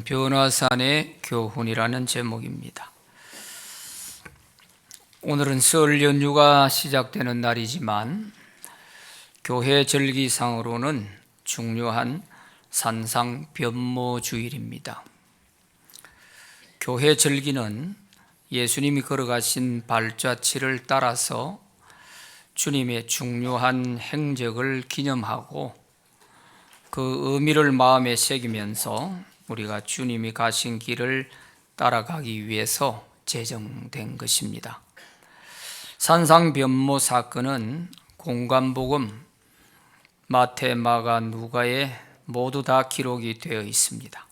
변화산의 교훈이라는 제목입니다. 오늘은 설 연휴가 시작되는 날이지만 교회 절기상으로는 중요한 산상 변모주일입니다. 교회 절기는 예수님이 걸어가신 발자취를 따라서 주님의 중요한 행적을 기념하고 그 의미를 마음에 새기면서 우리가 주님이 가신 길을 따라가기 위해서 제정된 것입니다. 산상 변모 사건은 공관복음, 마태, 마가, 누가에 모두 다 기록이 되어 있습니다.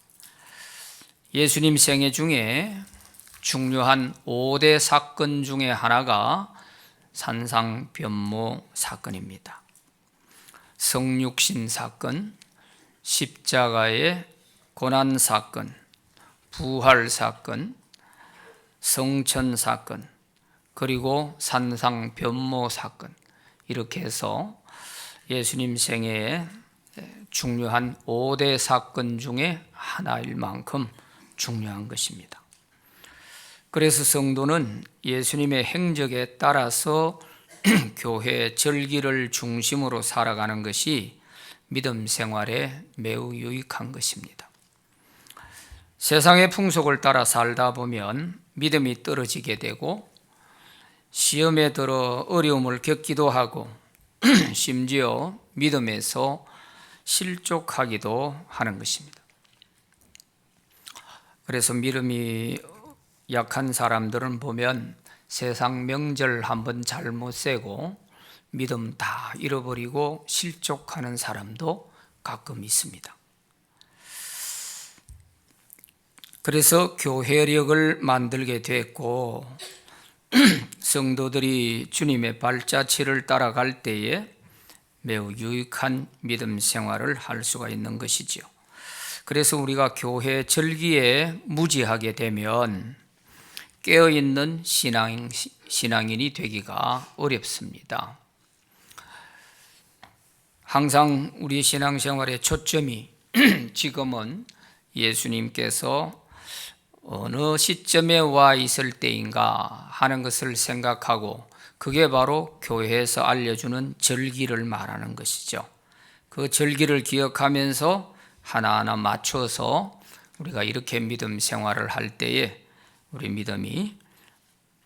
예수님 생애 중에 중요한 5대 사건 중에 하나가 산상 변모 사건입니다. 성육신 사건, 십자가의 고난 사건, 부활 사건, 성천 사건, 그리고 산상 변모 사건, 이렇게 해서 예수님 생애에 중요한 5대 사건 중에 하나일 만큼 중요한 것입니다. 그래서 성도는 예수님의 행적에 따라서 교회 절기를 중심으로 살아가는 것이 믿음 생활에 매우 유익한 것입니다. 세상의 풍속을 따라 살다 보면 믿음이 떨어지게 되고 시험에 들어 어려움을 겪기도 하고 심지어 믿음에서 실족하기도 하는 것입니다. 그래서 믿음이 약한 사람들은 보면 세상 명절 한번 잘못 세고 믿음 다 잃어버리고 실족하는 사람도 가끔 있습니다. 그래서 교회력을 만들게 됐고 성도들이 주님의 발자취를 따라갈 때에 매우 유익한 믿음 생활을 할 수가 있는 것이죠. 그래서 우리가 교회 절기에 무지하게 되면 깨어있는 신앙인이 되기가 어렵습니다. 항상 우리 신앙생활의 초점이 지금은 예수님께서 어느 시점에 와 있을 때인가 하는 것을 생각하고 그게 바로 교회에서 알려주는 절기를 말하는 것이죠. 그 절기를 기억하면서 하나하나 맞춰서 우리가 이렇게 믿음 생활을 할 때에 우리 믿음이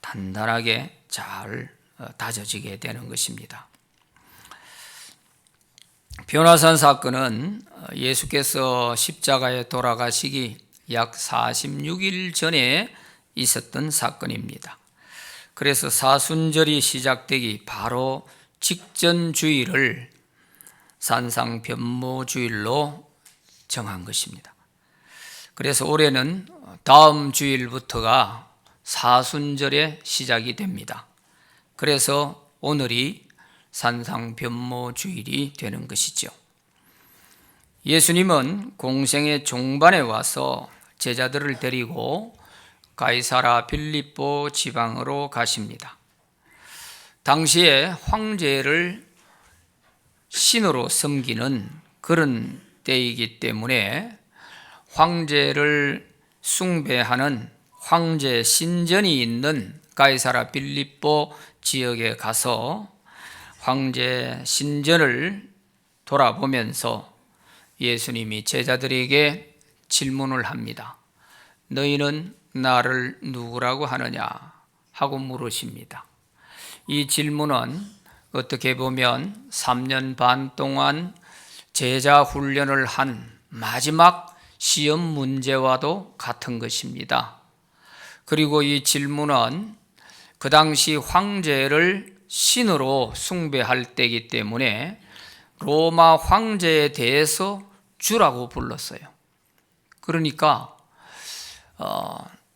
단단하게 잘 다져지게 되는 것입니다. 변화산 사건은 예수께서 십자가에 돌아가시기 약 46일 전에 있었던 사건입니다. 그래서 사순절이 시작되기 바로 직전 주일을 산상 변모 주일로 정한 것입니다. 그래서 올해는 다음 주일부터가 사순절의 시작이 됩니다. 그래서 오늘이 산상 변모 주일이 되는 것이죠. 예수님은 공생의 종반에 와서 제자들을 데리고 가이사라 빌립보 지방으로 가십니다. 당시에 황제를 신으로 섬기는 그런 때이기 때문에 황제를 숭배하는 황제 신전이 있는 가이사라 빌립보 지역에 가서 황제 신전을 돌아보면서 예수님이 제자들에게 질문을 합니다. 너희는 나를 누구라고 하느냐 하고 물으십니다. 이 질문은 어떻게 보면 3년 반 동안 제자 훈련을 한 마지막 시험 문제와도 같은 것입니다. 그리고 이 질문은 그 당시 황제를 신으로 숭배할 때이기 때문에 로마 황제에 대해서 주라고 불렀어요. 그러니까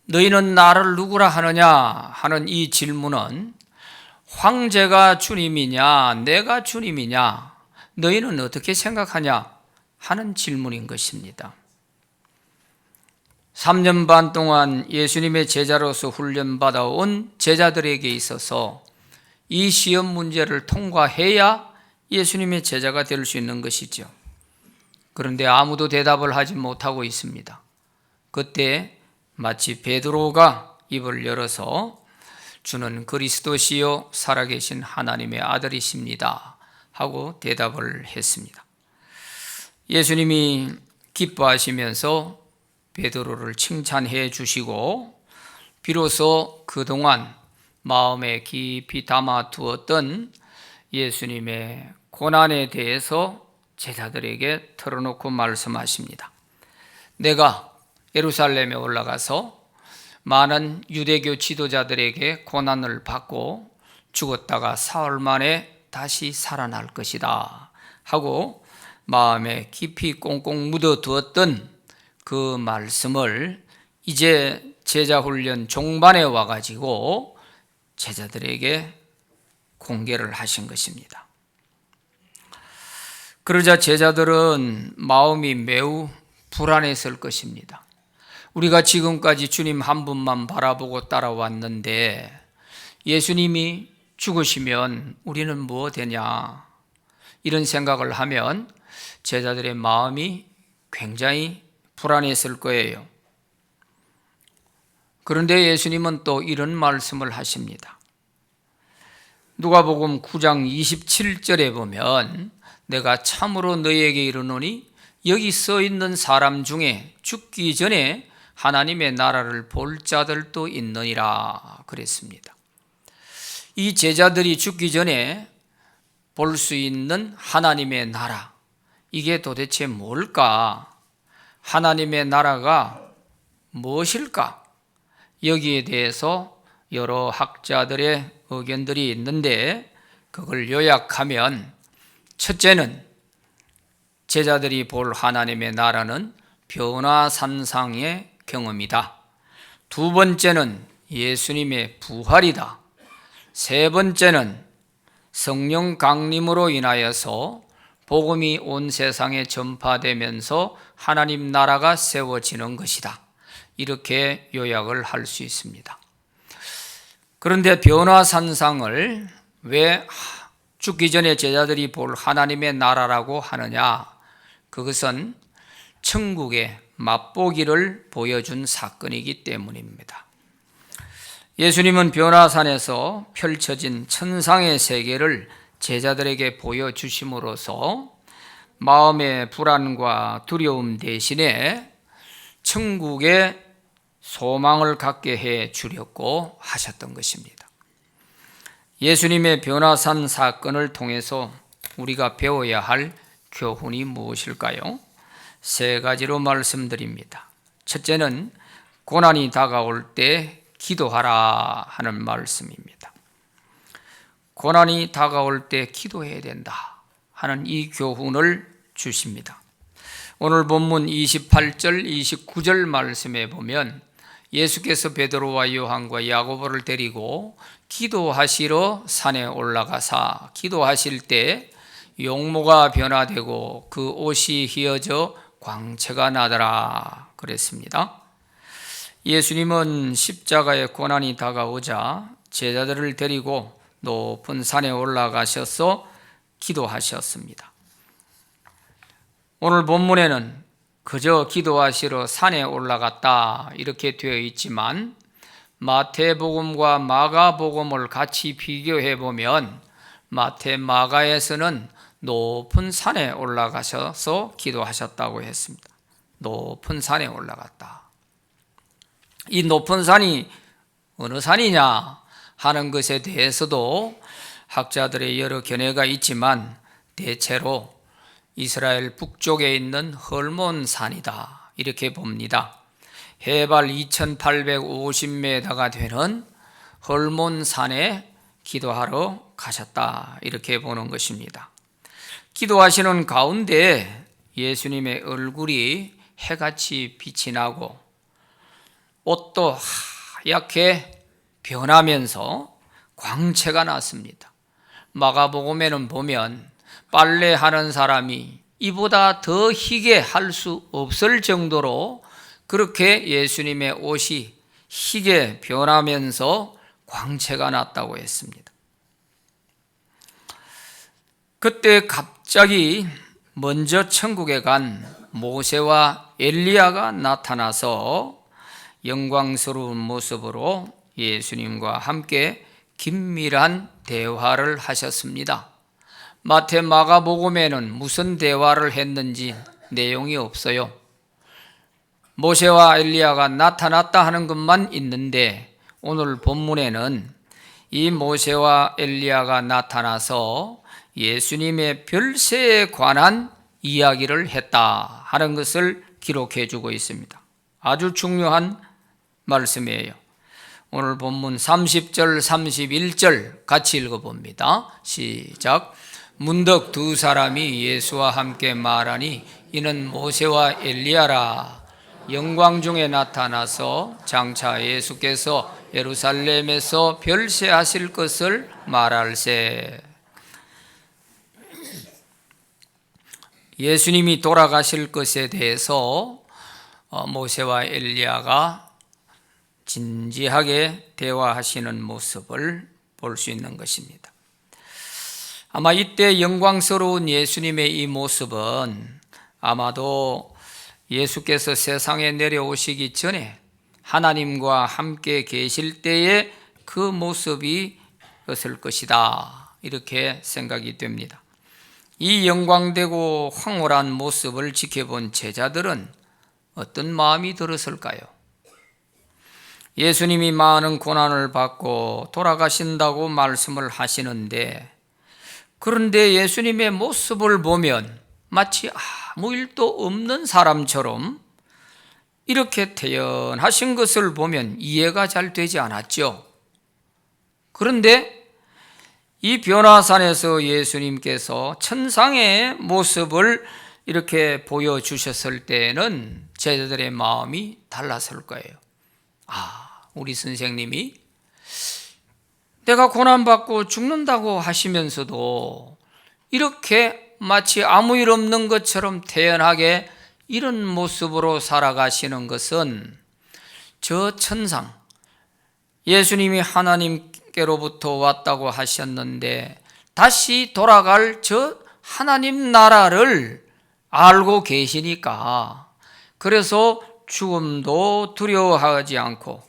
너희는 나를 누구라 하느냐 하는 이 질문은 황제가 주님이냐 내가 주님이냐 너희는 어떻게 생각하냐 하는 질문인 것입니다. 3년 반 동안 예수님의 제자로서 훈련받아온 제자들에게 있어서 이 시험 문제를 통과해야 예수님의 제자가 될 수 있는 것이죠. 그런데 아무도 대답을 하지 못하고 있습니다. 그때 마치 베드로가 입을 열어서 주는 그리스도시요 살아계신 하나님의 아들이십니다 하고 대답을 했습니다. 예수님이 기뻐하시면서 베드로를 칭찬해 주시고 비로소 그동안 마음에 깊이 담아두었던 예수님의 고난에 대해서 제자들에게 털어놓고 말씀하십니다. 내가 예루살렘에 올라가서 많은 유대교 지도자들에게 고난을 받고 죽었다가 사흘 만에 다시 살아날 것이다 하고 마음에 깊이 꽁꽁 묻어두었던 그 말씀을 이제 제자훈련 종반에 와가지고 제자들에게 공개를 하신 것입니다. 그러자 제자들은 마음이 매우 불안했을 것입니다. 우리가 지금까지 주님 한 분만 바라보고 따라왔는데 예수님이 죽으시면 우리는 뭐 되냐, 이런 생각을 하면 제자들의 마음이 굉장히 불안했을 거예요. 그런데 예수님은 또 이런 말씀을 하십니다. 누가복음 9장 27절에 보면 내가 참으로 너희에게 이르노니 여기 써 있는 사람 중에 죽기 전에 하나님의 나라를 볼 자들도 있느니라 그랬습니다. 이 제자들이 죽기 전에 볼 수 있는 하나님의 나라, 이게 도대체 뭘까? 하나님의 나라가 무엇일까? 여기에 대해서 여러 학자들의 의견들이 있는데 그걸 요약하면 첫째는 제자들이 볼 하나님의 나라는 변화산상의 경험이다. 두 번째는 예수님의 부활이다. 세 번째는 성령 강림으로 인하여서 복음이 온 세상에 전파되면서 하나님 나라가 세워지는 것이다. 이렇게 요약을 할 수 있습니다. 그런데 변화산상을 왜 죽기 전에 제자들이 볼 하나님의 나라라고 하느냐? 그것은 천국의 맛보기를 보여준 사건이기 때문입니다. 예수님은 변화산에서 펼쳐진 천상의 세계를 제자들에게 보여주심으로써 마음의 불안과 두려움 대신에 천국의 소망을 갖게 해 주려고 하셨던 것입니다. 예수님의 변화산 사건을 통해서 우리가 배워야 할 교훈이 무엇일까요? 세 가지로 말씀드립니다. 첫째는 고난이 다가올 때 기도하라 하는 말씀입니다. 고난이 다가올 때 기도해야 된다 하는 이 교훈을 주십니다. 오늘 본문 28절, 29절 말씀에 보면 예수께서 베드로와 요한과 야고보를 데리고 기도하시러 산에 올라가사 기도하실 때 용모가 변화되고 그 옷이 휘어져 광채가 나더라 그랬습니다. 예수님은 십자가의 고난이 다가오자 제자들을 데리고 높은 산에 올라가셔서 기도하셨습니다. 오늘 본문에는 그저 기도하시러 산에 올라갔다 이렇게 되어 있지만 마태복음과 마가복음을 같이 비교해 보면 마태, 마가에서는 높은 산에 올라가셔서 기도하셨다고 했습니다. 높은 산에 올라갔다. 이 높은 산이 어느 산이냐 하는 것에 대해서도 학자들의 여러 견해가 있지만 대체로 이스라엘 북쪽에 있는 헐몬산이다 이렇게 봅니다. 해발 2850m가 되는 헐몬산에 기도하러 가셨다 이렇게 보는 것입니다. 기도하시는 가운데 예수님의 얼굴이 해같이 빛이 나고 옷도 하얗게 변하면서 광채가 났습니다. 마가복음에는 보면 빨래하는 사람이 이보다 더 희게 할 수 없을 정도로 그렇게 예수님의 옷이 희게 변하면서 광채가 났다고 했습니다. 그때 갑자기 먼저 천국에 간 모세와 엘리야가 나타나서 영광스러운 모습으로 예수님과 함께 긴밀한 대화를 하셨습니다. 마태, 마가복음에는 무슨 대화를 했는지 내용이 없어요. 모세와 엘리야가 나타났다 하는 것만 있는데 오늘 본문에는 이 모세와 엘리야가 나타나서 예수님의 별세에 관한 이야기를 했다 하는 것을 기록해 주고 있습니다. 아주 중요한 말씀이에요. 오늘 본문 30절, 31절 같이 읽어봅니다. 시작. 문득 두 사람이 예수와 함께 말하니 이는 모세와 엘리야라. 영광 중에 나타나서 장차 예수께서 예루살렘에서 별세하실 것을 말할세. 예수님이 돌아가실 것에 대해서 모세와 엘리야가 진지하게 대화하시는 모습을 볼 수 있는 것입니다. 아마 이때 영광스러운 예수님의 이 모습은 아마도 예수께서 세상에 내려오시기 전에 하나님과 함께 계실 때의 그 모습이었을 것이다, 이렇게 생각이 됩니다. 이 영광되고 황홀한 모습을 지켜본 제자들은 어떤 마음이 들었을까요? 예수님이 많은 고난을 받고 돌아가신다고 말씀을 하시는데, 그런데 예수님의 모습을 보면 마치 아무 일도 없는 사람처럼 이렇게 태연하신 것을 보면 이해가 잘 되지 않았죠. 그런데 이 변화산에서 예수님께서 천상의 모습을 이렇게 보여주셨을 때는 제자들의 마음이 달랐을 거예요. 우리 선생님이 내가 고난받고 죽는다고 하시면서도 이렇게 마치 아무 일 없는 것처럼 태연하게 이런 모습으로 살아가시는 것은 저 천상, 예수님이 하나님께로부터 왔다고 하셨는데 다시 돌아갈 저 하나님 나라를 알고 계시니까, 그래서 죽음도 두려워하지 않고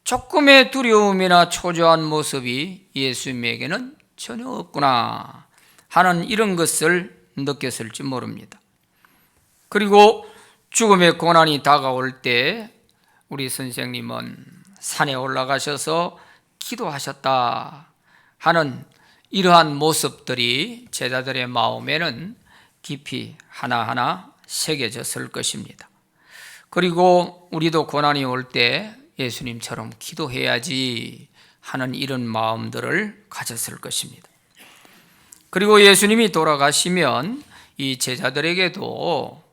조금의 두려움이나 초조한 모습이 예수님에게는 전혀 없구나 하는 이런 것을 느꼈을지 모릅니다. 그리고 죽음의 고난이 다가올 때 우리 선생님은 산에 올라가셔서 기도하셨다 하는 이러한 모습들이 제자들의 마음에는 깊이 하나하나 새겨졌을 것입니다. 그리고 우리도 고난이 올 때 예수님처럼 기도해야지 하는 이런 마음들을 가졌을 것입니다. 그리고 예수님이 돌아가시면 이 제자들에게도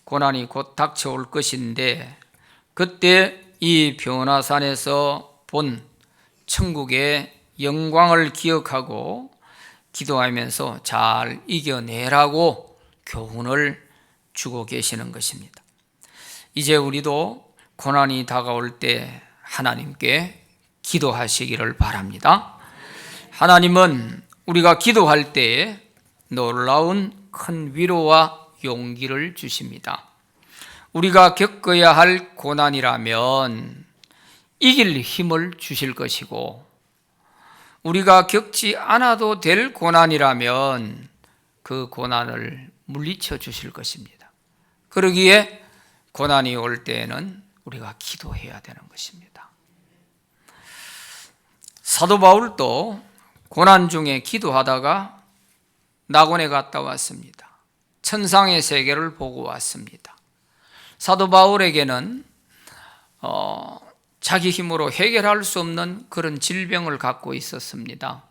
고난이 곧 닥쳐올 것인데, 그때 이 변화산에서 본 천국의 영광을 기억하고 기도하면서 잘 이겨내라고 교훈을 주고 계시는 것입니다. 이제 우리도 고난이 다가올 때 하나님께 기도하시기를 바랍니다. 하나님은 우리가 기도할 때에 놀라운 큰 위로와 용기를 주십니다. 우리가 겪어야 할 고난이라면 이길 힘을 주실 것이고, 우리가 겪지 않아도 될 고난이라면 그 고난을 물리쳐 주실 것입니다. 그러기에 고난이 올 때에는 우리가 기도해야 되는 것입니다. 사도 바울도 고난 중에 기도하다가 낙원에 갔다 왔습니다. 천상의 세계를 보고 왔습니다. 사도 바울에게는 자기 힘으로 해결할 수 없는 그런 질병을 갖고 있었습니다.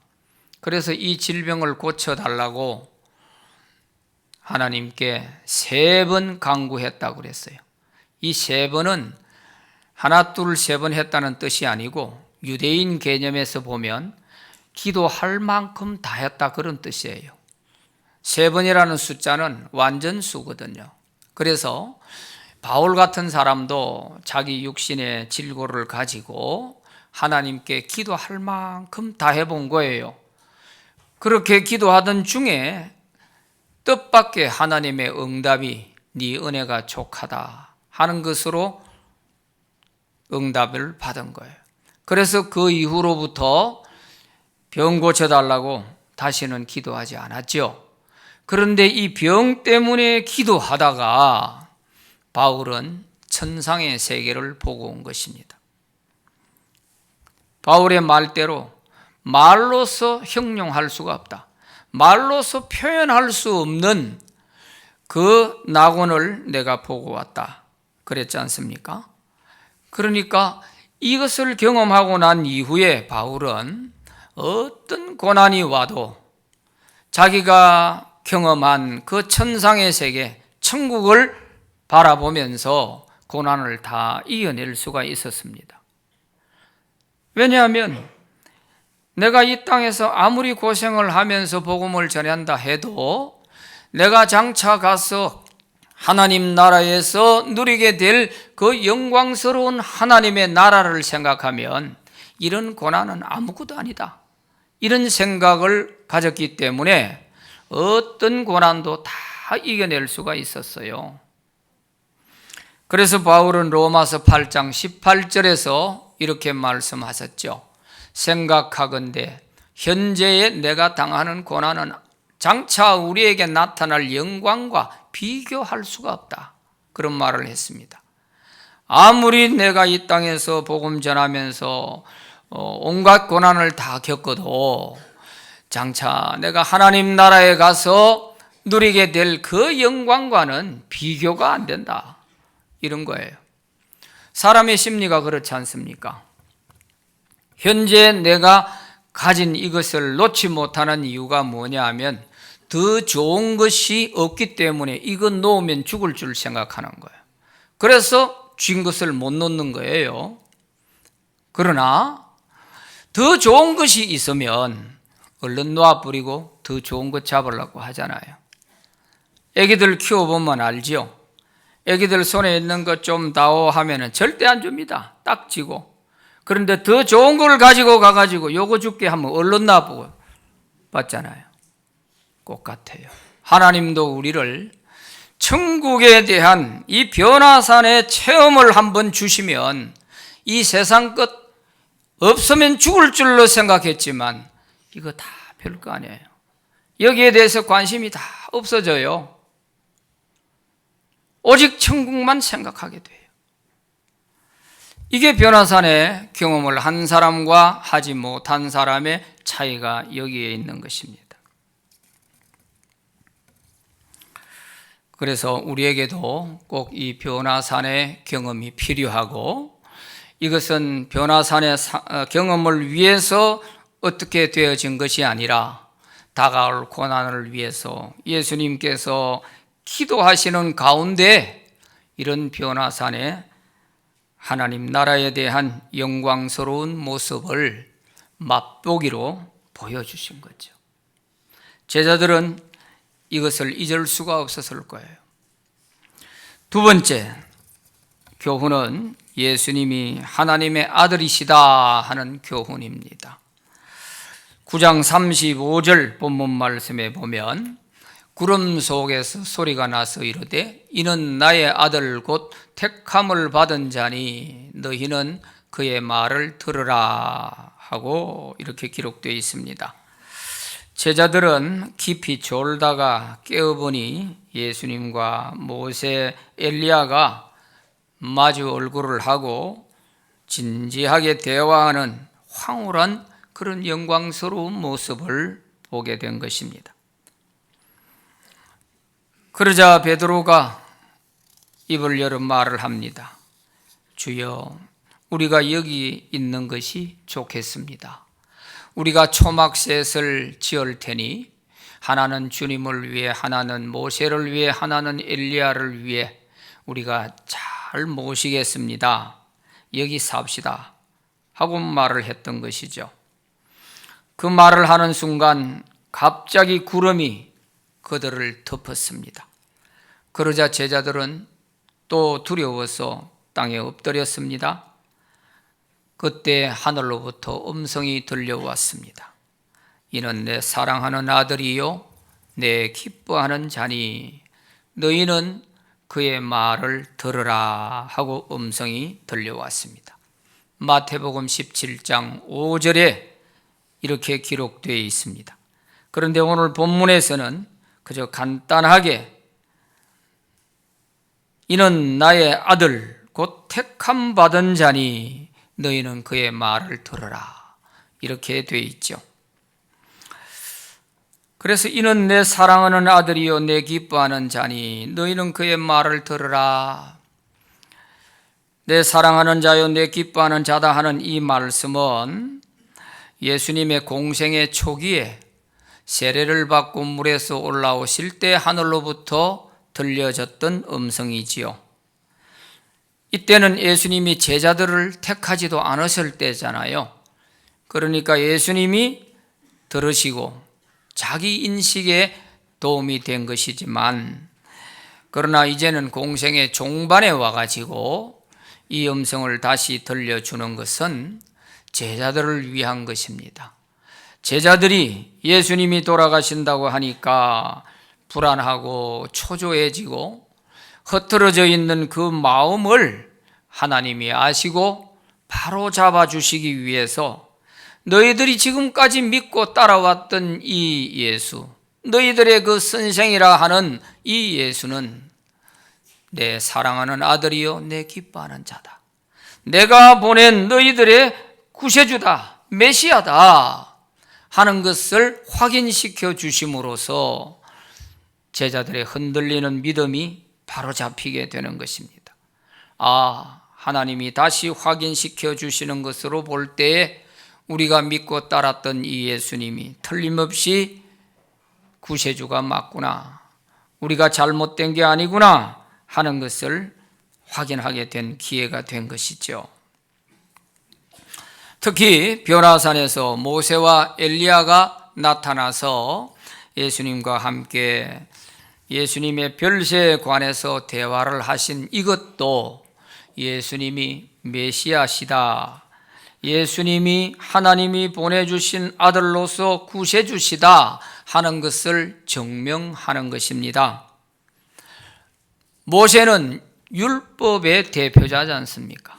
그래서 이 질병을 고쳐달라고 하나님께 3번 간구했다고 그랬어요. 이 3번은 하나, 둘, 3번 했다는 뜻이 아니고 유대인 개념에서 보면 기도할 만큼 다 했다, 그런 뜻이에요. 3번이라는 숫자는 완전수거든요. 그래서 바울 같은 사람도 자기 육신의 질고를 가지고 하나님께 기도할 만큼 다 해본 거예요. 그렇게 기도하던 중에 뜻밖의 하나님의 응답이 네 은혜가 족하다 하는 것으로 응답을 받은 거예요. 그래서 그 이후로부터 병 고쳐달라고 다시는 기도하지 않았죠. 그런데 이 병 때문에 기도하다가 바울은 천상의 세계를 보고 온 것입니다. 바울의 말대로 말로서 형용할 수가 없다. 말로서 표현할 수 없는 그 낙원을 내가 보고 왔다. 그랬지 않습니까? 그러니까 이것을 경험하고 난 이후에 바울은 어떤 고난이 와도 자기가 경험한 그 천상의 세계, 천국을 바라보면서 고난을 다 이겨낼 수가 있었습니다. 왜냐하면 내가 이 땅에서 아무리 고생을 하면서 복음을 전한다 해도 내가 장차 가서 하나님 나라에서 누리게 될 그 영광스러운 하나님의 나라를 생각하면 이런 고난은 아무것도 아니다. 이런 생각을 가졌기 때문에 어떤 고난도 다 이겨낼 수가 있었어요. 그래서 바울은 로마서 8장 18절에서 이렇게 말씀하셨죠. 생각하건대 현재에 내가 당하는 고난은 장차 우리에게 나타날 영광과 비교할 수가 없다. 그런 말을 했습니다. 아무리 내가 이 땅에서 복음 전하면서 온갖 고난을 다 겪어도 장차 내가 하나님 나라에 가서 누리게 될 그 영광과는 비교가 안 된다. 이런 거예요. 사람의 심리가 그렇지 않습니까? 현재 내가 가진 이것을 놓지 못하는 이유가 뭐냐 하면 더 좋은 것이 없기 때문에 이거 놓으면 죽을 줄 생각하는 거예요. 그래서 쥔 것을 못 놓는 거예요. 그러나 더 좋은 것이 있으면 얼른 놓아버리고 더 좋은 것 잡으려고 하잖아요. 애기들 키워보면 알지요. 애기들 손에 있는 것 좀 다오 하면은 절대 안 줍니다. 딱 쥐고. 그런데 더 좋은 걸 가지고 가가지고 요거 줄게 하면 얼른 놔보고 받잖아요. 똑같아요. 하나님도 우리를 천국에 대한 이 변화산의 체험을 한번 주시면 이 세상 것 없으면 죽을 줄로 생각했지만 이거 다 별거 아니에요. 여기에 대해서 관심이 다 없어져요. 오직 천국만 생각하게 돼요. 이게 변화산의 경험을 한 사람과 하지 못한 사람의 차이가 여기에 있는 것입니다. 그래서 우리에게도 꼭 이 변화산의 경험이 필요하고 이것은 변화산의 경험을 위해서 어떻게 되어진 것이 아니라 다가올 고난을 위해서 예수님께서 기도하시는 가운데 이런 변화산의 하나님 나라에 대한 영광스러운 모습을 맛보기로 보여주신 거죠. 제자들은 이것을 잊을 수가 없었을 거예요. 두 번째 교훈은 예수님이 하나님의 아들이시다 하는 교훈입니다. 9장 35절 본문 말씀에 보면 구름 속에서 소리가 나서 이르되 이는 나의 아들 곧 택함을 받은 자니 너희는 그의 말을 들으라 하고 이렇게 기록되어 있습니다. 제자들은 깊이 졸다가 깨어보니 예수님과 모세, 엘리야가 마주 얼굴을 하고 진지하게 대화하는 황홀한 그런 영광스러운 모습을 보게 된 것입니다. 그러자 베드로가 입을 열어 말을 합니다. 주여, 우리가 여기 있는 것이 좋겠습니다. 우리가 초막셋을 지을 테니 하나는 주님을 위해, 하나는 모세를 위해, 하나는 엘리야를 위해 우리가 잘 모시겠습니다. 여기 삽시다 하고 말을 했던 것이죠. 그 말을 하는 순간 갑자기 구름이 그들을 덮었습니다. 그러자 제자들은 또 두려워서 땅에 엎드렸습니다. 그때 하늘로부터 음성이 들려왔습니다. 이는 내 사랑하는 아들이요 내 기뻐하는 자니 너희는 그의 말을 들으라 하고 음성이 들려왔습니다. 마태복음 17장 5절에 이렇게 기록되어 있습니다. 그런데 오늘 본문에서는 그저 간단하게 이는 나의 아들 곧 택함 받은 자니 너희는 그의 말을 들으라 이렇게 되어 있죠. 그래서 이는 내 사랑하는 아들이요 내 기뻐하는 자니 너희는 그의 말을 들으라. 내 사랑하는 자요 내 기뻐하는 자다 하는 이 말씀은 예수님의 공생의 초기에 세례를 받고 물에서 올라오실 때 하늘로부터 들려졌던 음성이지요. 이때는 예수님이 제자들을 택하지도 않으실 때잖아요. 그러니까 예수님이 들으시고 자기 인식에 도움이 된 것이지만, 그러나 이제는 공생의 종반에 와가지고 이 음성을 다시 들려주는 것은 제자들을 위한 것입니다. 제자들이 예수님이 돌아가신다고 하니까 불안하고 초조해지고 흩어져 있는 그 마음을 하나님이 아시고 바로 잡아주시기 위해서 너희들이 지금까지 믿고 따라왔던 이 예수, 너희들의 그 선생이라 하는 이 예수는 내 사랑하는 아들이요 내 기뻐하는 자다. 내가 보낸 너희들의 구세주다, 메시아다 하는 것을 확인시켜 주심으로써 제자들의 흔들리는 믿음이 바로 잡히게 되는 것입니다. 하나님이 다시 확인시켜 주시는 것으로 볼 때에 우리가 믿고 따랐던 이 예수님이 틀림없이 구세주가 맞구나, 우리가 잘못된 게 아니구나 하는 것을 확인하게 된 기회가 된 것이죠. 특히 변화산에서 모세와 엘리야가 나타나서 예수님과 함께 예수님의 별세에 관해서 대화를 하신 이것도 예수님이 메시아시다, 예수님이 하나님이 보내주신 아들로서 구세주시다 하는 것을 증명하는 것입니다. 모세는 율법의 대표자지 않습니까?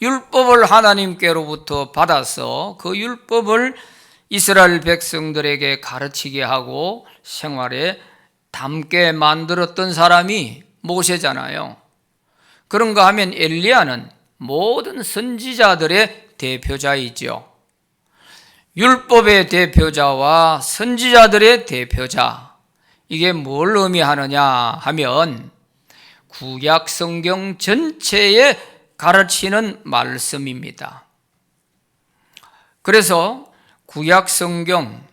율법을 하나님께로부터 받아서 그 율법을 이스라엘 백성들에게 가르치게 하고 생활에 담게 만들었던 사람이 모세잖아요. 그런가 하면 엘리야는 모든 선지자들의 대표자이죠. 율법의 대표자와 선지자들의 대표자, 이게 뭘 의미하느냐 하면 구약 성경 전체에 가르치는 말씀입니다. 그래서 구약 성경,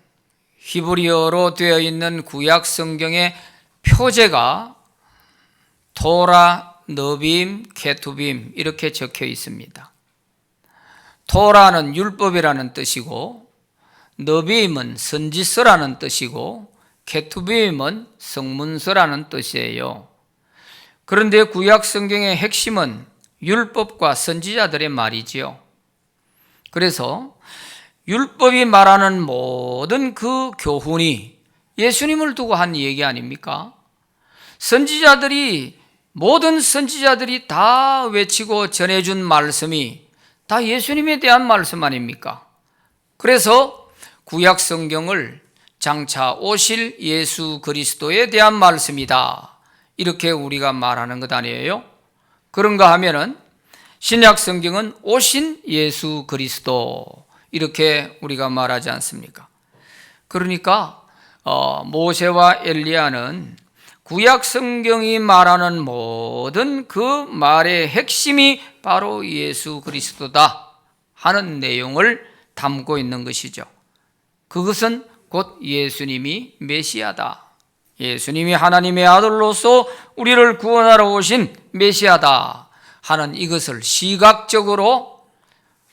히브리어로 되어 있는 구약 성경의 표제가 토라, 너빔, 케투빔 이렇게 적혀 있습니다. 토라는 율법이라는 뜻이고, 너빔은 선지서라는 뜻이고, 케투빔은 성문서라는 뜻이에요. 그런데 구약 성경의 핵심은 율법과 선지자들의 말이지요. 그래서 율법이 말하는 모든 그 교훈이 예수님을 두고 한 얘기 아닙니까? 모든 선지자들이 다 외치고 전해준 말씀이 다 예수님에 대한 말씀 아닙니까? 그래서 구약 성경을 장차 오실 예수 그리스도에 대한 말씀이다, 이렇게 우리가 말하는 것 아니에요? 그런가 하면은 신약 성경은 오신 예수 그리스도, 이렇게 우리가 말하지 않습니까? 그러니까 모세와 엘리야는 구약 성경이 말하는 모든 그 말의 핵심이 바로 예수 그리스도다 하는 내용을 담고 있는 것이죠. 그것은 곧 예수님이 메시아다, 예수님이 하나님의 아들로서 우리를 구원하러 오신 메시아다 하는 이것을 시각적으로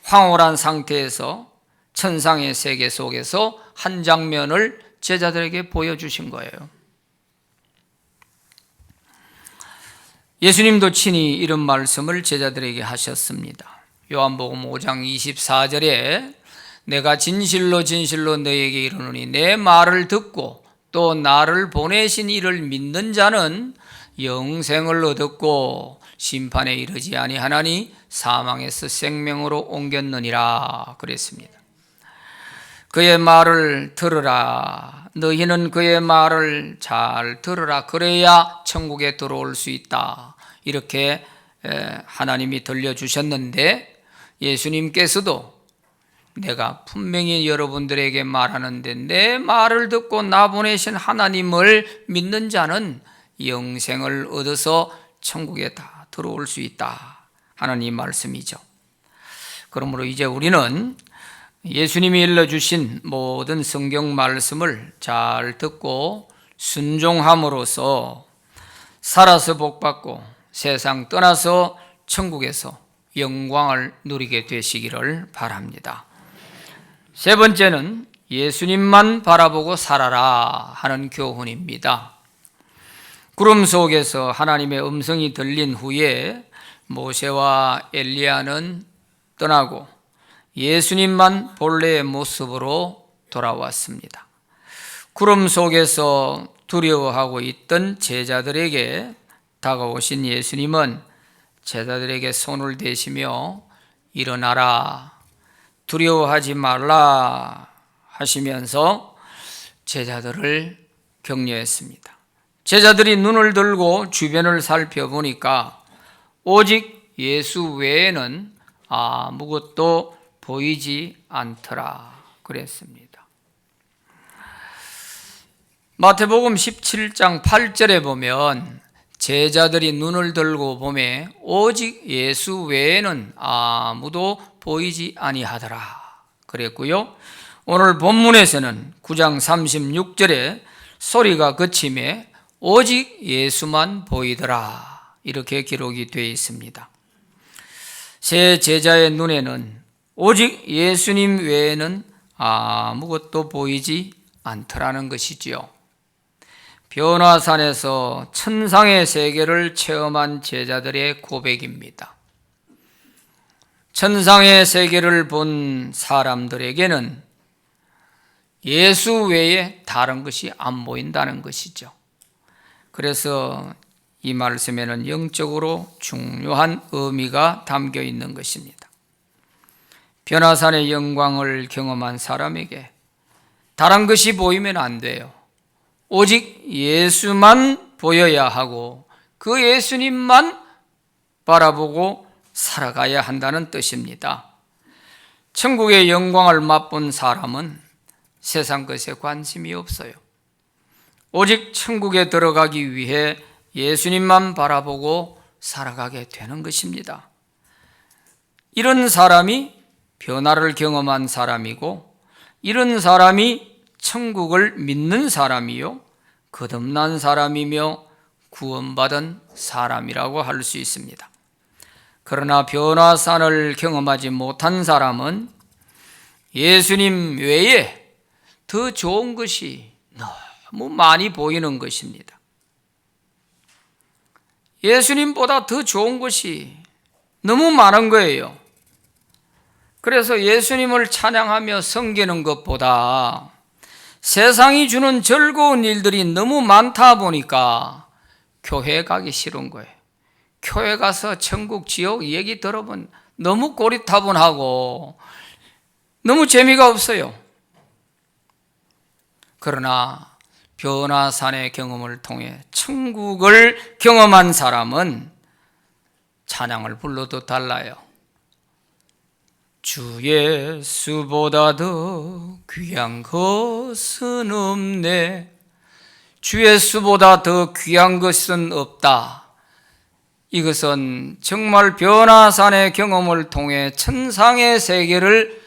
황홀한 상태에서 천상의 세계 속에서 한 장면을 제자들에게 보여주신 거예요. 예수님도 친히 이런 말씀을 제자들에게 하셨습니다. 요한복음 5장 24절에 내가 진실로 진실로 너희에게 이르노니 내 말을 듣고 또 나를 보내신 이를 믿는 자는 영생을 얻었고 심판에 이르지 아니하나니 사망에서 생명으로 옮겼느니라 그랬습니다. 그의 말을 들으라. 너희는 그의 말을 잘 들으라. 그래야 천국에 들어올 수 있다. 이렇게 하나님이 들려주셨는데, 예수님께서도 내가 분명히 여러분들에게 말하는데 내 말을 듣고 나 보내신 하나님을 믿는 자는 영생을 얻어서 천국에 다 들어올 수 있다 하는 이 말씀이죠. 그러므로 이제 우리는 예수님이 일러주신 모든 성경 말씀을 잘 듣고 순종함으로써 살아서 복받고 세상 떠나서 천국에서 영광을 누리게 되시기를 바랍니다. 세 번째는 예수님만 바라보고 살아라 하는 교훈입니다. 구름 속에서 하나님의 음성이 들린 후에 모세와 엘리야는 떠나고 예수님만 본래의 모습으로 돌아왔습니다. 구름 속에서 두려워하고 있던 제자들에게 다가오신 예수님은 제자들에게 손을 대시며 일어나라, 두려워하지 말라 하시면서 제자들을 격려했습니다. 제자들이 눈을 들고 주변을 살펴보니까 오직 예수 외에는 아무것도 보이지 않더라 그랬습니다. 마태복음 17장 8절에 보면 제자들이 눈을 들고 보매 오직 예수 외에는 아무도 보이지 아니하더라 그랬고요. 오늘 본문에서는 9장 36절에 소리가 그치매 오직 예수만 보이더라 이렇게 기록이 되어 있습니다. 세 제자의 눈에는 오직 예수님 외에는 아무것도 보이지 않더라는 것이지요. 변화산에서 천상의 세계를 체험한 제자들의 고백입니다. 천상의 세계를 본 사람들에게는 예수 외에 다른 것이 안 보인다는 것이죠. 그래서 이 말씀에는 영적으로 중요한 의미가 담겨 있는 것입니다. 변화산의 영광을 경험한 사람에게 다른 것이 보이면 안 돼요. 오직 예수만 보여야 하고 그 예수님만 바라보고 살아가야 한다는 뜻입니다. 천국의 영광을 맛본 사람은 세상 것에 관심이 없어요. 오직 천국에 들어가기 위해 예수님만 바라보고 살아가게 되는 것입니다. 이런 사람이 변화를 경험한 사람이고, 이런 사람이 천국을 믿는 사람이요 거듭난 사람이며 구원받은 사람이라고 할 수 있습니다. 그러나 변화산을 경험하지 못한 사람은 예수님 외에 더 좋은 것이 너무 많이 보이는 것입니다. 예수님보다 더 좋은 것이 너무 많은 거예요. 그래서 예수님을 찬양하며 섬기는 것보다 세상이 주는 즐거운 일들이 너무 많다 보니까 교회 가기 싫은 거예요. 교회 가서 천국 지옥 얘기 들어보면 너무 고리타분하고 너무 재미가 없어요. 그러나 변화산의 경험을 통해 천국을 경험한 사람은 찬양을 불러도 달라요. 주 예수보다 더 귀한 것은 없네. 주 예수보다 더 귀한 것은 없다. 이것은 정말 변화산의 경험을 통해 천상의 세계를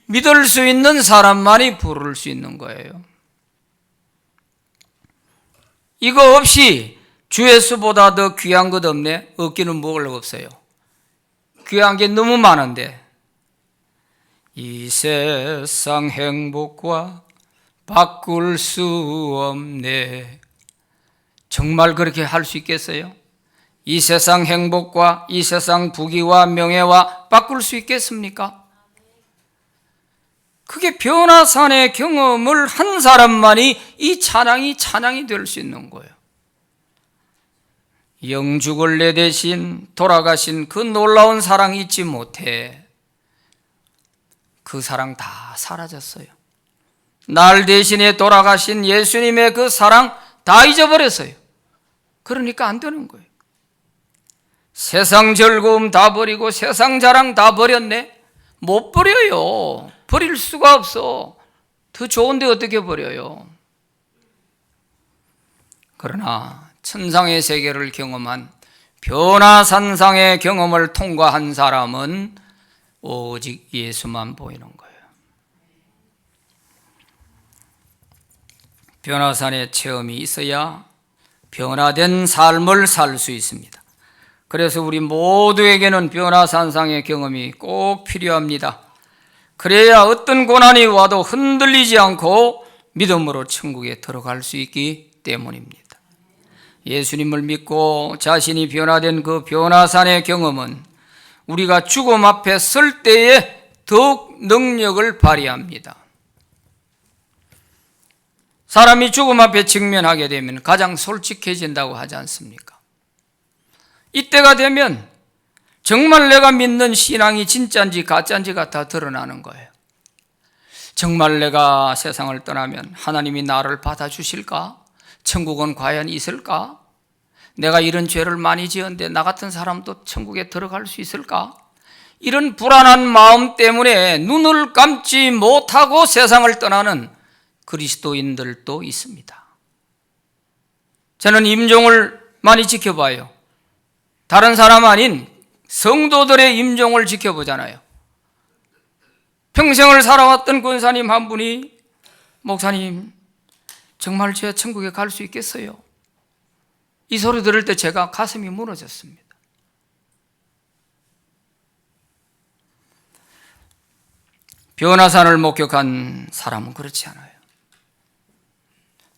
믿을 수 있는 사람만이 부를 수 있는 거예요. 이거 없이 주 예수보다 더 귀한 것 없네? 없기는 뭐가 없어요. 귀한 게 너무 많은데 이 세상 행복과 바꿀 수 없네. 정말 그렇게 할 수 있겠어요? 이 세상 행복과 이 세상 부귀와 명예와 바꿀 수 있겠습니까? 그게 변화산의 경험을 한 사람만이 이 찬양이 될 수 있는 거예요. 영죽을 내 대신 돌아가신 그 놀라운 사랑 잊지 못해 그 사랑 다 사라졌어요. 날 대신에 돌아가신 예수님의 그 사랑 다 잊어버렸어요. 그러니까 안 되는 거예요. 세상 즐거움 다 버리고 세상 자랑 다 버렸네? 못 버려요. 버릴 수가 없어. 더 좋은데 어떻게 버려요? 그러나 천상의 세계를 경험한 변화산상의 경험을 통과한 사람은 오직 예수만 보이는 거예요. 변화산의 체험이 있어야 변화된 삶을 살 수 있습니다. 그래서 우리 모두에게는 변화산상의 경험이 꼭 필요합니다. 그래야 어떤 고난이 와도 흔들리지 않고 믿음으로 천국에 들어갈 수 있기 때문입니다. 예수님을 믿고 자신이 변화된 그 변화산의 경험은 우리가 죽음 앞에 설 때에 더욱 능력을 발휘합니다. 사람이 죽음 앞에 직면하게 되면 가장 솔직해진다고 하지 않습니까? 이때가 되면 정말 내가 믿는 신앙이 진짜인지 가짜인지가 다 드러나는 거예요. 정말 내가 세상을 떠나면 하나님이 나를 받아주실까? 천국은 과연 있을까? 내가 이런 죄를 많이 지었는데 나 같은 사람도 천국에 들어갈 수 있을까? 이런 불안한 마음 때문에 눈을 감지 못하고 세상을 떠나는 그리스도인들도 있습니다. 저는 임종을 많이 지켜봐요. 다른 사람 아닌 성도들의 임종을 지켜보잖아요. 평생을 살아왔던 권사님 한 분이 목사님 정말 제가 천국에 갈 수 있겠어요? 이 소리 들을 때 제가 가슴이 무너졌습니다. 변화산을 목격한 사람은 그렇지 않아요.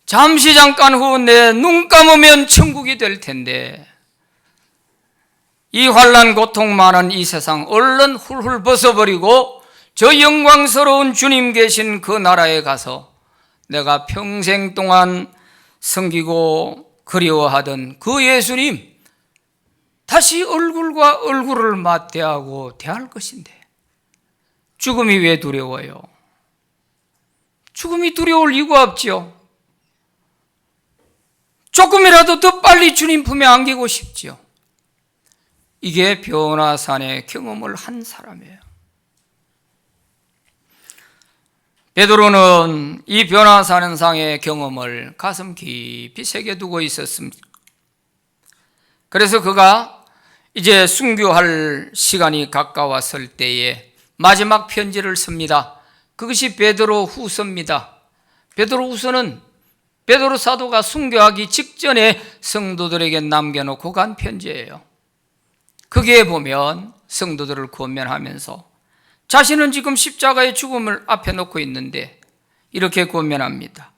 잠시 잠깐 후 내 눈 감으면 천국이 될 텐데 이 환난 고통 많은 이 세상 얼른 훌훌 벗어버리고 저 영광스러운 주님 계신 그 나라에 가서 내가 평생 동안 섬기고 그리워하던 그 예수님 다시 얼굴과 얼굴을 맞대하고 대할 것인데 죽음이 왜 두려워요? 죽음이 두려울 이유가 없지요. 조금이라도 더 빨리 주님 품에 안기고 싶지요. 이게 변화산의 경험을 한 사람이에요. 베드로는 이 변화산상의 경험을 가슴 깊이 새겨두고 있었습니다. 그래서 그가 이제 순교할 시간이 가까웠을 때에 마지막 편지를 씁니다. 그것이 베드로 후서입니다. 베드로 후서는 베드로 사도가 순교하기 직전에 성도들에게 남겨놓고 간 편지예요. 거기에 보면 성도들을 권면하면서 자신은 지금 십자가의 죽음을 앞에 놓고 있는데 이렇게 권면합니다.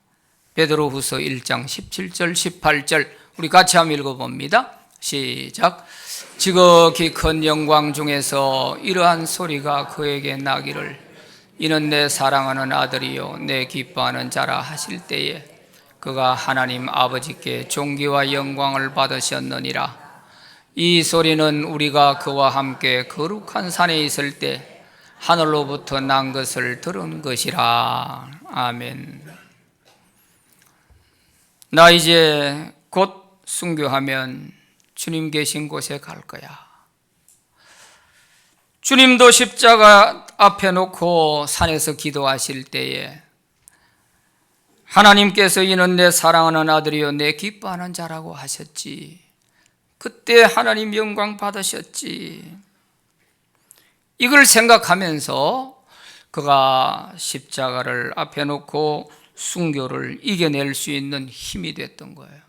베드로후서 1장 17절 18절 우리 같이 한번 읽어봅니다. 시작. 지극히 큰 영광 중에서 이러한 소리가 그에게 나기를 이는 내 사랑하는 아들이요 내 기뻐하는 자라 하실 때에 그가 하나님 아버지께 존귀와 영광을 받으셨느니라. 이 소리는 우리가 그와 함께 거룩한 산에 있을 때 하늘로부터 난 것을 들은 것이라. 아멘. 나 이제 곧 순교하면 주님 계신 곳에 갈 거야. 주님도 십자가 앞에 놓고 산에서 기도하실 때에 하나님께서 이는 내 사랑하는 아들이요 내 기뻐하는 자라고 하셨지. 그때 하나님 영광 받으셨지. 이걸 생각하면서 그가 십자가를 앞에 놓고 순교를 이겨낼 수 있는 힘이 됐던 거예요.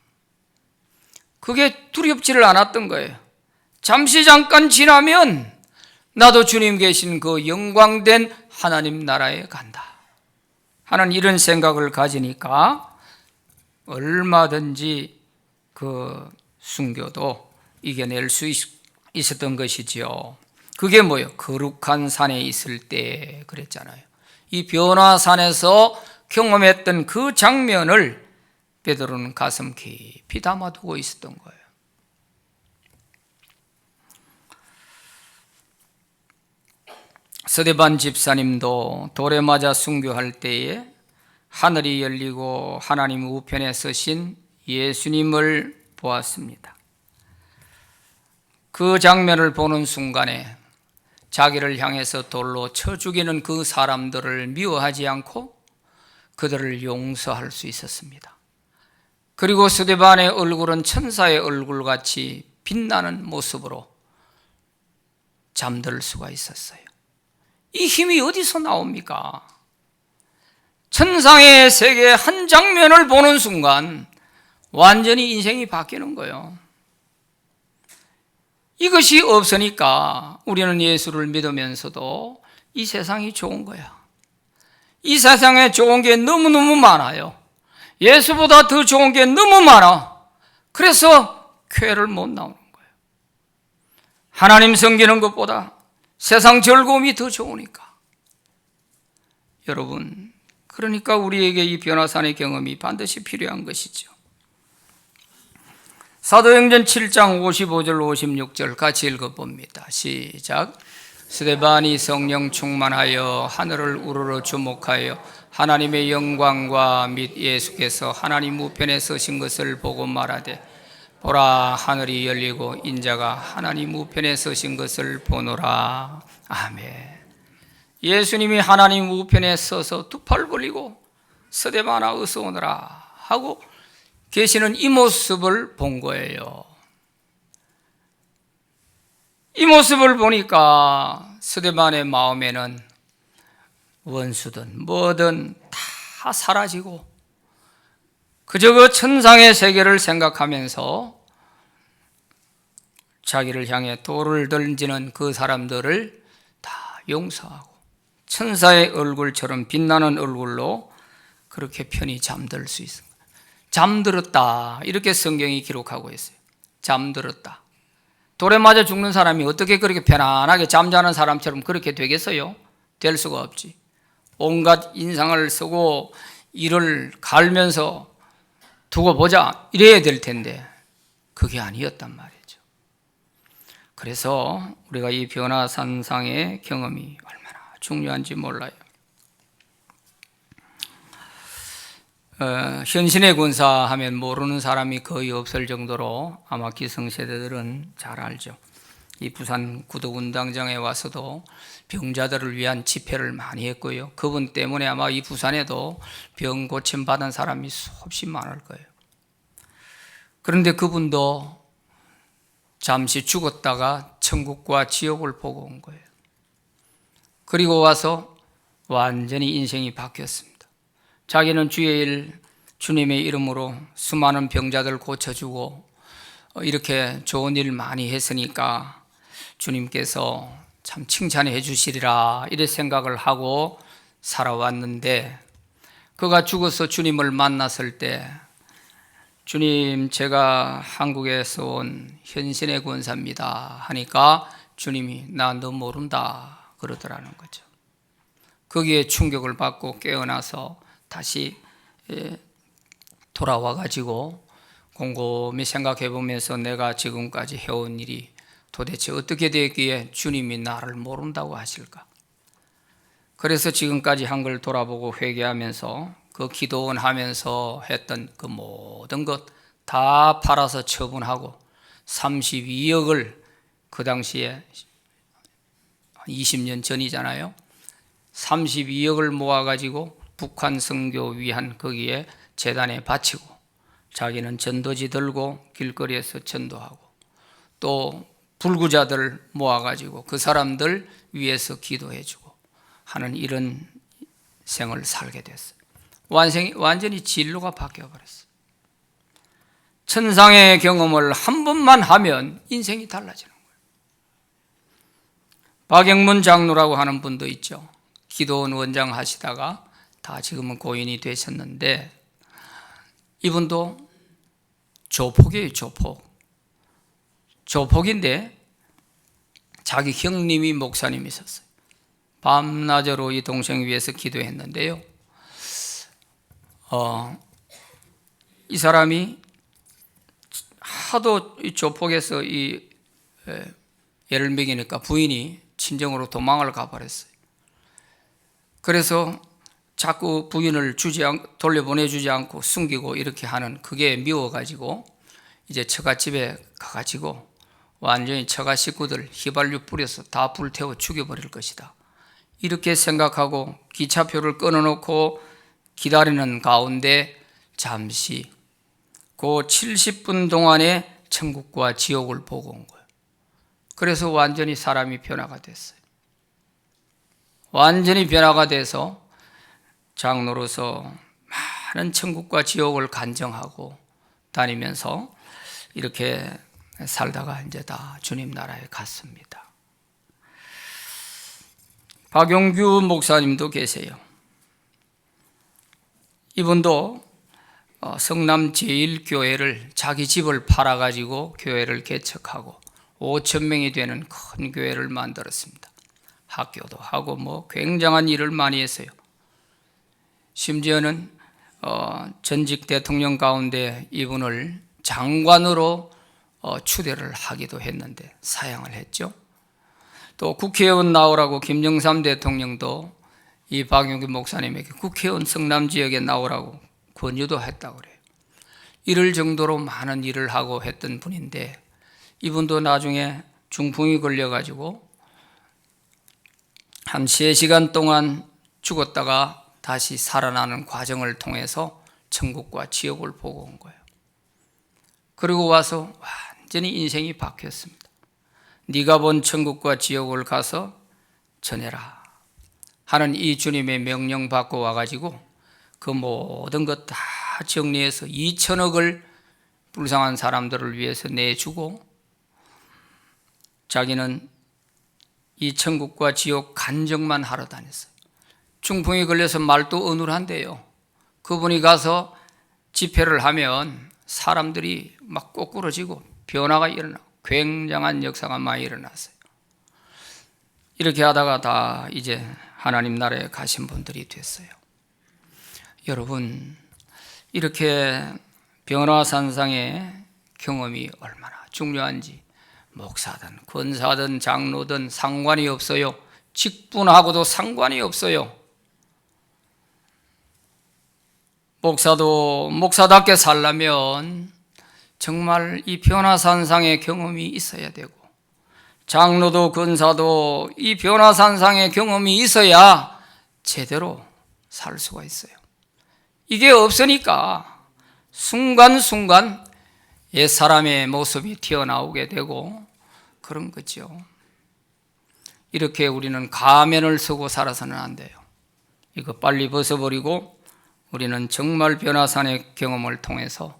그게 두렵지를 않았던 거예요. 잠시 잠깐 지나면 나도 주님 계신 그 영광된 하나님 나라에 간다 하는 이런 생각을 가지니까 얼마든지 그 순교도 이겨낼 수 있었던 것이지요. 그게 뭐예요? 거룩한 산에 있을 때 그랬잖아요. 이 변화산에서 경험했던 그 장면을 베드로는 가슴 깊이 담아두고 있었던 거예요. 서대반 집사님도 돌에 맞아 순교할 때에 하늘이 열리고 하나님 우편에 서신 예수님을 보았습니다. 그 장면을 보는 순간에 자기를 향해서 돌로 쳐 죽이는 그 사람들을 미워하지 않고 그들을 용서할 수 있었습니다. 그리고 스데반의 얼굴은 천사의 얼굴같이 빛나는 모습으로 잠들 수가 있었어요. 이 힘이 어디서 나옵니까? 천상의 세계 한 장면을 보는 순간 완전히 인생이 바뀌는 거예요. 이것이 없으니까 우리는 예수를 믿으면서도 이 세상이 좋은 거야. 이 세상에 좋은 게 너무너무 많아요. 예수보다 더 좋은 게 너무 많아. 그래서 교회를 못 나오는 거예요. 하나님 섬기는 것보다 세상 즐거움이 더 좋으니까. 여러분, 그러니까 우리에게 이 변화산의 경험이 반드시 필요한 것이죠. 사도행전 7장 55절 56절 같이 읽어봅니다. 시작. 스데반이 성령 충만하여 하늘을 우러러 주목하여 하나님의 영광과 및 예수께서 하나님 우편에 서신 것을 보고 말하되 보라, 하늘이 열리고 인자가 하나님 우편에 서신 것을 보노라. 아멘. 예수님이 하나님 우편에 서서 두 팔 벌리고 스데반아 어서 오너라 하고 계시는 이 모습을 본 거예요. 이 모습을 보니까 스데반의 마음에는 원수든 뭐든 다 사라지고 그저 그 천상의 세계를 생각하면서 자기를 향해 돌을 던지는 그 사람들을 다 용서하고 천사의 얼굴처럼 빛나는 얼굴로 그렇게 편히 잠들 수 있습니다. 잠들었다, 이렇게 성경이 기록하고 있어요. 잠들었다. 돌에 맞아 죽는 사람이 어떻게 그렇게 편안하게 잠자는 사람처럼 그렇게 되겠어요? 될 수가 없지. 온갖 인상을 쓰고 이를 갈면서 두고 보자 이래야 될 텐데 그게 아니었단 말이죠. 그래서 우리가 이 변화산상의 경험이 얼마나 중요한지 몰라요. 현신의 군사 하면 모르는 사람이 거의 없을 정도로 아마 기성세대들은 잘 알죠. 이 부산 구덕운동장에 와서도 병자들을 위한 집회를 많이 했고요. 그분 때문에 아마 이 부산에도 병 고침 받은 사람이 수없이 많을 거예요. 그런데 그분도 잠시 죽었다가 천국과 지옥을 보고 온 거예요. 그리고 와서 완전히 인생이 바뀌었습니다. 자기는 주의 일, 주님의 이름으로 수많은 병자들 고쳐주고 이렇게 좋은 일 많이 했으니까 주님께서 참 칭찬해 주시리라 이래 생각을 하고 살아왔는데 그가 죽어서 주님을 만났을 때 주님, 제가 한국에서 온 현신의 권사입니다 하니까 주님이 나 너 모른다 그러더라는 거죠. 거기에 충격을 받고 깨어나서 다시 돌아와 가지고 곰곰이 생각해 보면서 내가 지금까지 해온 일이 도대체 어떻게 되기에 주님이 나를 모른다고 하실까? 그래서 지금까지 한 걸 돌아보고 회개하면서 그 기도원 하면서 했던 그 모든 것 다 팔아서 처분하고 32억을 그 당시에 20년 전이잖아요. 32억을 모아가지고 북한 선교 위한 거기에 재단에 바치고 자기는 전도지 들고 길거리에서 전도하고 또 불구자들 모아가지고 그 사람들 위해서 기도해주고 하는 이런 생을 살게 됐어요. 완전히 진로가 바뀌어버렸어요. 천상의 경험을 한 번만 하면 인생이 달라지는 거예요. 박영문 장로라고 하는 분도 있죠. 기도원 원장 하시다가 다 지금은 고인이 되셨는데 이분도 조폭이에요. 조폭인데 자기 형님이 목사님이셨어요. 밤낮으로 이 동생 위해서 기도했는데요. 이 사람이 하도 이 조폭에서 예를 먹이니까 부인이 친정으로 도망을 가버렸어요. 그래서 자꾸 부인을 돌려보내주지 않고 숨기고 이렇게 하는 그게 미워가지고 이제 처갓집에 가가지고 완전히 처가 식구들 휘발유 뿌려서 다 불태워 죽여버릴 것이다. 이렇게 생각하고 기차표를 끊어놓고 기다리는 가운데 잠시 그 70분 동안에 천국과 지옥을 보고 온 거예요. 그래서 완전히 사람이 변화가 됐어요. 완전히 변화가 돼서 장로로서 많은 천국과 지옥을 간증하고 다니면서 이렇게 살다가 이제 다 주님 나라에 갔습니다. 박용규 목사님도 계세요. 이분도 성남 제1교회를 자기 집을 팔아가지고 교회를 개척하고 5,000명이 되는 큰 교회를 만들었습니다. 학교도 하고 뭐 굉장한 일을 많이 했어요. 심지어는 전직 대통령 가운데 이분을 장관으로 추대를 하기도 했는데 사양을 했죠. 또 국회의원 나오라고 김영삼 대통령도 이 박용규 목사님에게 국회의원 성남 지역에 나오라고 권유도 했다고 그래요. 이럴 정도로 많은 일을 하고 했던 분인데 이분도 나중에 중풍이 걸려가지고 한 3시간 동안 죽었다가 다시 살아나는 과정을 통해서 천국과 지옥을 보고 온 거예요. 그리고 와서 완전히 인생이 바뀌었습니다. 네가 본 천국과 지옥을 가서 전해라 하는 이 주님의 명령 받고 와가지고 그 모든 것 다 정리해서 2천억을 불쌍한 사람들을 위해서 내주고 자기는 이 천국과 지옥 간증만 하러 다녔어요. 중풍이 걸려서 말도 어눌한데요. 그분이 가서 집회를 하면 사람들이 막 꼬꾸러지고 변화가 일어나고 굉장한 역사가 많이 일어났어요. 이렇게 하다가 다 이제 하나님 나라에 가신 분들이 됐어요. 여러분, 이렇게 변화산상의 경험이 얼마나 중요한지 목사든 권사든 장로든 상관이 없어요. 직분하고도 상관이 없어요. 목사도 목사답게 살려면 정말 이 변화산상의 경험이 있어야 되고 장로도 권사도 이 변화산상의 경험이 있어야 제대로 살 수가 있어요. 이게 없으니까 순간순간 옛사람의 모습이 튀어나오게 되고 그런 거죠. 이렇게 우리는 가면을 쓰고 살아서는 안 돼요. 이거 빨리 벗어버리고 우리는 정말 변화산의 경험을 통해서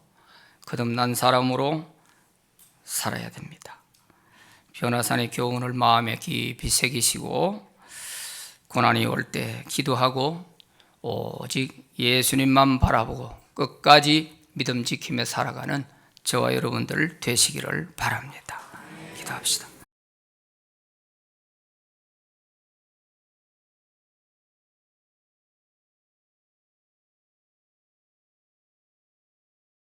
거듭난 사람으로 살아야 됩니다. 변화산의 교훈을 마음에 깊이 새기시고 고난이 올 때 기도하고 오직 예수님만 바라보고 끝까지 믿음 지키며 살아가는 저와 여러분들 되시기를 바랍니다. 기도합시다.